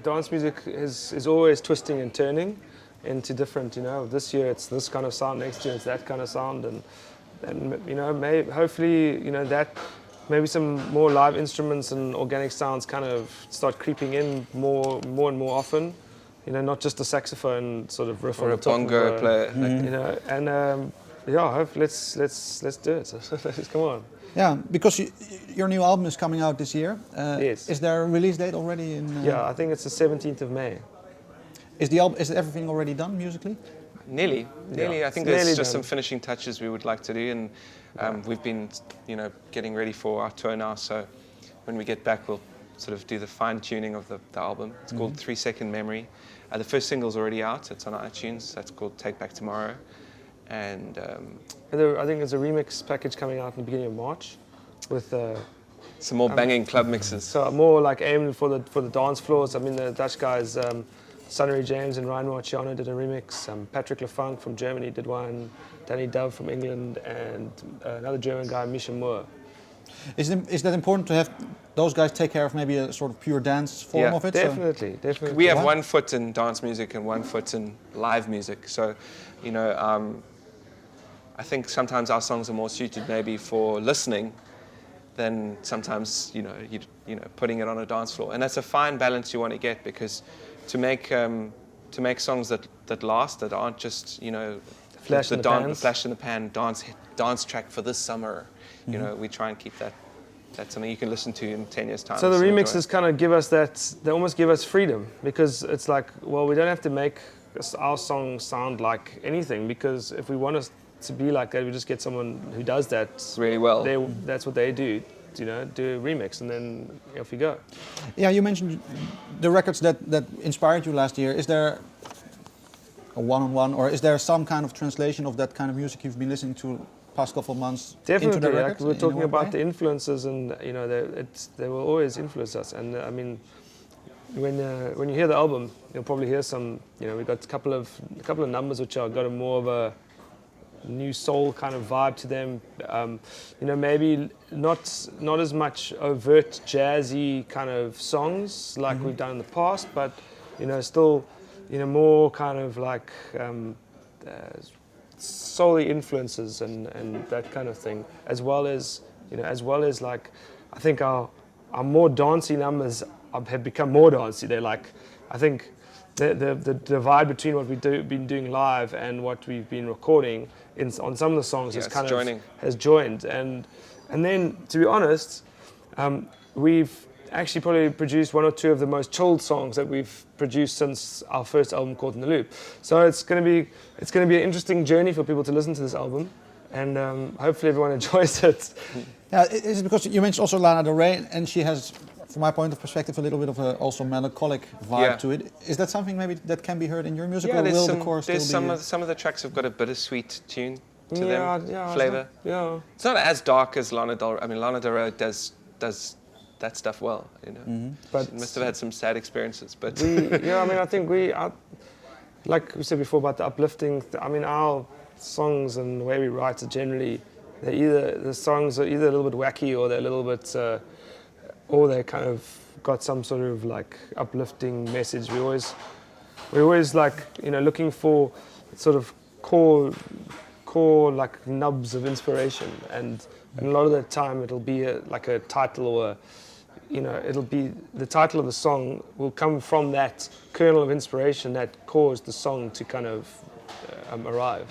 dance music is always twisting and turning into different, this year it's this kind of sound, next year it's that kind of sound, and hopefully, that maybe some more live instruments and organic sounds kind of start creeping in more and more often, not just a saxophone sort of riff or on a the top bongo of player, hopefully let's do it. Come on. Yeah, because your new album is coming out this year. Yes. Is there a release date already? Yeah, I think it's the 17th of May. Is everything already done musically? Nearly. Yeah, I think there's just done. some finishing touches we would like to do, and we've been, getting ready for our tour now. So when we get back, we'll sort of do the fine tuning of the album. It's called 3 Second Memory. The first single's already out. It's on iTunes. That's called Take Back Tomorrow. And I think there's a remix package coming out in the beginning of March with some more banging club mixes. So more like aimed for the dance floors. I mean, the Dutch guys, Sonnery James and Ryan Marciano did a remix. Patrick LeFunk from Germany did one. Danny Dove from England, and another German guy, Misha Moore. Is that important to have those guys take care of maybe a sort of pure dance form of it? Definitely. We have one foot in dance music and one foot in live music. So, I think sometimes our songs are more suited maybe for listening than sometimes putting it on a dance floor. And that's a fine balance you want to get, because to make songs that last, that aren't just the flash in the pan dance track for this summer. We try and keep that something you can listen to in 10 years' time. So the remixes kind of give us that. They almost give us freedom, because it's like, well, we don't have to make our song sound like anything, because if we want to be like that, we just get someone who does that really well. That's what they do. Do a remix, and then off you go. Yeah, you mentioned the records that inspired you last year. Is there a one-on-one, or is there some kind of translation of that kind of music you've been listening to past couple of months? Definitely, into the records, we're talking about way? the influences, and they will always influence us. And I mean, when you hear the album, you'll probably hear some. We've got a couple of numbers which are got a more of a new soul kind of vibe to them. Maybe not as much overt jazzy kind of songs like we've done in the past, but still more kind of like soul-y influences and that kind of thing, as well as like, I think our more dancey numbers have become more dancey. They're like, I think the divide between what we've been doing live and what we've been recording on some of the songs has joined. And then, to be honest, we've actually probably produced one or two of the most chilled songs that we've produced since our first album, Caught in the Loop. So it's going to be an interesting journey for people to listen to this album, and hopefully everyone enjoys it. Yeah, is it because you mentioned also Lana Del Rey, and she has, from my point of perspective, a little bit of a also melancholic vibe to it. Is that something maybe that can be heard in your music, or will the core still be? Some of the tracks have got a bittersweet tune to them, flavor. It's not as dark as Lana Del Rey. I mean, Lana Del Rey does that stuff well, But she must have had some sad experiences. But I think like we said before about the uplifting. Our songs and the way we write are generally, the songs are either a little bit wacky, or they're a little bit, or they kind of got some sort of like uplifting message. We always like looking for sort of core like nubs of inspiration, and a lot of the time it'll be like a title, or it'll be the title of the song will come from that kernel of inspiration that caused the song to kind of arrive.